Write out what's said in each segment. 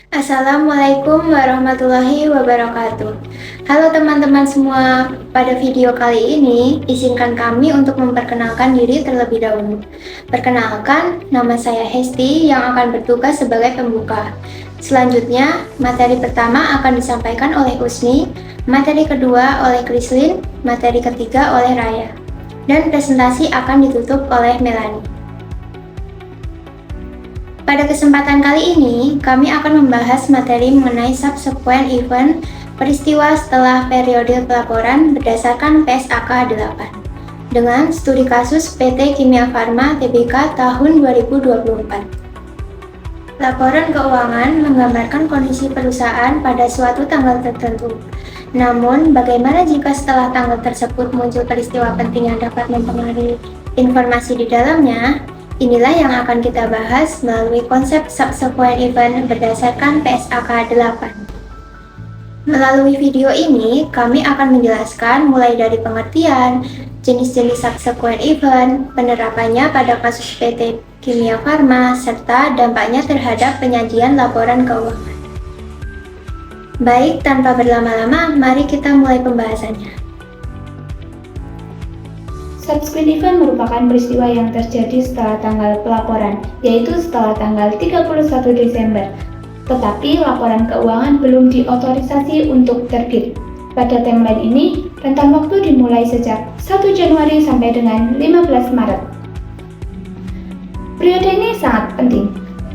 Assalamualaikum warahmatullahi wabarakatuh. Halo teman-teman semua, pada video kali ini izinkan kami untuk memperkenalkan diri terlebih dahulu. Perkenalkan, nama saya Hesti yang akan bertugas sebagai pembuka. Selanjutnya, materi pertama akan disampaikan oleh Usni, materi kedua oleh Krislin, materi ketiga oleh Raya, dan presentasi akan ditutup oleh Melanie. Pada kesempatan kali ini, kami akan membahas materi mengenai subsequent event peristiwa setelah periode pelaporan berdasarkan PSAK 8 dengan studi kasus PT Kimia Farma Tbk tahun 2024. Laporan keuangan menggambarkan kondisi perusahaan pada suatu tanggal tertentu. Namun, bagaimana jika setelah tanggal tersebut muncul peristiwa penting yang dapat mempengaruhi informasi di dalamnya? Inilah yang akan kita bahas melalui konsep subsequent event berdasarkan PSAK 8. Melalui video ini, kami akan menjelaskan mulai dari pengertian, jenis-jenis subsequent event, penerapannya pada kasus PT Kimia Farma, serta dampaknya terhadap penyajian laporan keuangan. Baik, tanpa berlama-lama, mari kita mulai pembahasannya. Subsequent event merupakan peristiwa yang terjadi setelah tanggal pelaporan, yaitu setelah tanggal 31 Desember. Tetapi laporan keuangan belum diotorisasi untuk terbit. Pada timeline ini, rentang waktu dimulai sejak 1 Januari sampai dengan 15 Maret. Periode ini sangat penting,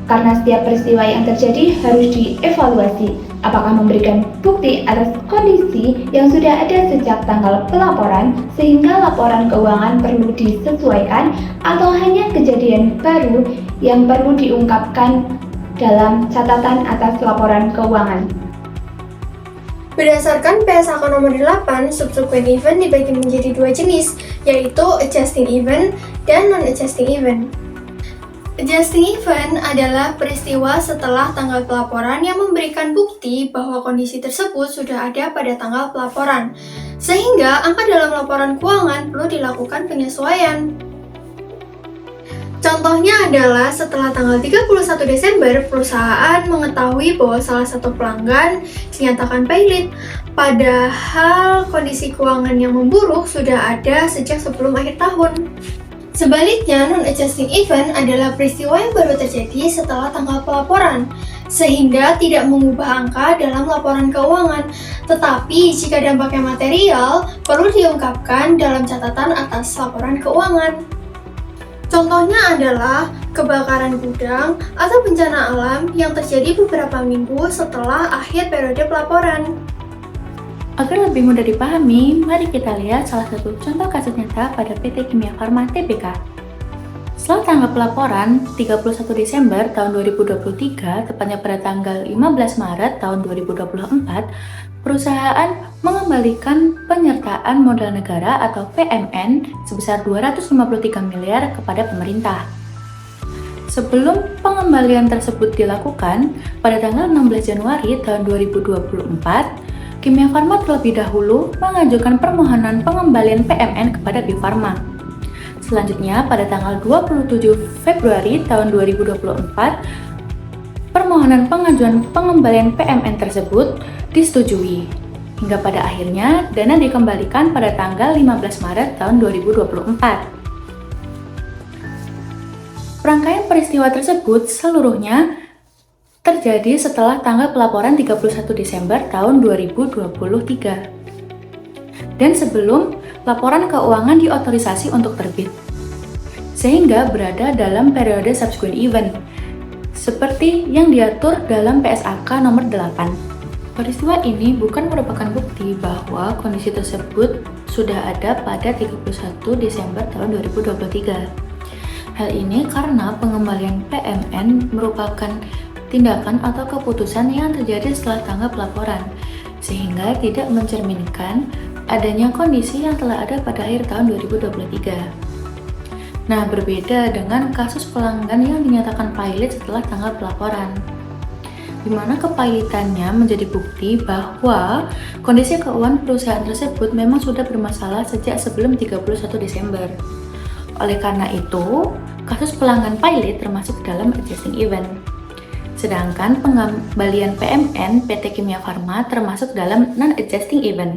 karena setiap peristiwa yang terjadi harus dievaluasi, apakah memberikan bukti atas kondisi yang sudah ada sejak tanggal pelaporan sehingga laporan keuangan perlu disesuaikan atau hanya kejadian baru yang perlu diungkapkan dalam catatan atas laporan keuangan. Berdasarkan PSAK nomor 8, subsequent event dibagi menjadi dua jenis, yaitu adjusting event dan non-adjusting event. Adjusting event adalah peristiwa setelah tanggal pelaporan yang memberikan bukti bahwa kondisi tersebut sudah ada pada tanggal pelaporan, sehingga angka dalam laporan keuangan perlu dilakukan penyesuaian. Contohnya adalah setelah tanggal 31 Desember, perusahaan mengetahui bahwa salah satu pelanggan dinyatakan pailit, padahal kondisi keuangan yang memburuk sudah ada sejak sebelum akhir tahun. Sebaliknya, non-adjusting event adalah peristiwa yang baru terjadi setelah tanggal pelaporan, sehingga tidak mengubah angka dalam laporan keuangan, tetapi jika dampaknya material, perlu diungkapkan dalam catatan atas laporan keuangan. Contohnya adalah kebakaran gudang atau bencana alam yang terjadi beberapa minggu setelah akhir periode pelaporan. Agar lebih mudah dipahami, mari kita lihat salah satu contoh kasus nyata pada PT Kimia Farma Tbk. Setelah tanggal pelaporan 31 Desember tahun 2023, tepatnya pada tanggal 15 Maret tahun 2024, perusahaan mengembalikan penyertaan modal negara atau PMN sebesar 253 miliar kepada pemerintah. Sebelum pengembalian tersebut dilakukan, pada tanggal 16 Januari tahun 2024, Kimia Farma terlebih dahulu mengajukan permohonan pengembalian PMN kepada Bio Farma. Selanjutnya, pada tanggal 27 Februari tahun 2024, permohonan pengajuan pengembalian PMN tersebut disetujui. Hingga pada akhirnya, dana dikembalikan pada tanggal 15 Maret tahun 2024. Rangkaian peristiwa tersebut seluruhnya terjadi setelah tanggal pelaporan 31 Desember tahun 2023 dan sebelum laporan keuangan diotorisasi untuk terbit, sehingga berada dalam periode subsequent event seperti yang diatur dalam PSAK nomor 8. Peristiwa ini bukan merupakan bukti bahwa kondisi tersebut sudah ada pada 31 Desember tahun 2023. Hal ini karena pengembalian PMN merupakan tindakan atau keputusan yang terjadi setelah tanggal pelaporan, sehingga tidak mencerminkan adanya kondisi yang telah ada pada akhir tahun 2023. Nah, berbeda dengan kasus pelanggan yang dinyatakan pailit setelah tanggal pelaporan, di mana kepailitannya menjadi bukti bahwa kondisi keuangan perusahaan tersebut memang sudah bermasalah sejak sebelum 31 Desember. Oleh karena itu, kasus pelanggan pailit termasuk dalam adjusting event. Sedangkan pengembalian PMN PT Kimia Farma termasuk dalam non-adjusting event.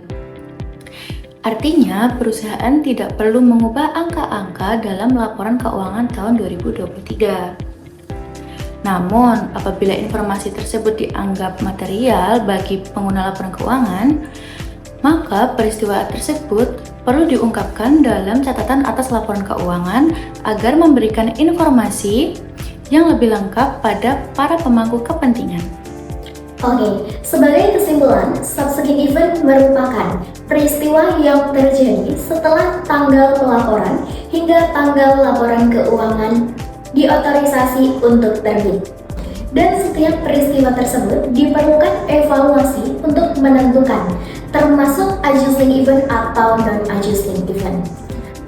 Artinya, perusahaan tidak perlu mengubah angka-angka dalam laporan keuangan tahun 2023. Namun, apabila informasi tersebut dianggap material bagi pengguna laporan keuangan, maka peristiwa tersebut perlu diungkapkan dalam catatan atas laporan keuangan agar memberikan informasi yang lebih lengkap pada para pemangku kepentingan. Oke, sebagai kesimpulan, subsequent event merupakan peristiwa yang terjadi setelah tanggal pelaporan hingga tanggal laporan keuangan diotorisasi untuk terbit. Dan setiap peristiwa tersebut diperlukan evaluasi untuk menentukan termasuk adjusting event atau non-adjusting event.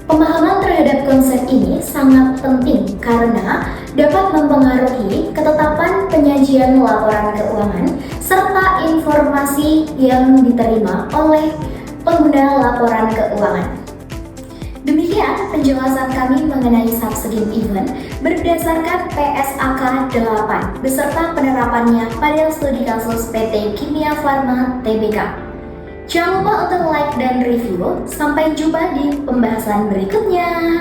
Pemahaman terhadap konsep ini sangat penting karena dapat mempengaruhi ketetapan penyajian laporan keuangan serta informasi yang diterima oleh pengguna laporan keuangan. Demikian penjelasan kami mengenai subsequent event berdasarkan PSAK 8 beserta penerapannya pada studi kasus PT Kimia Farma Tbk. Jangan lupa untuk like dan review. Sampai jumpa di pembahasan berikutnya.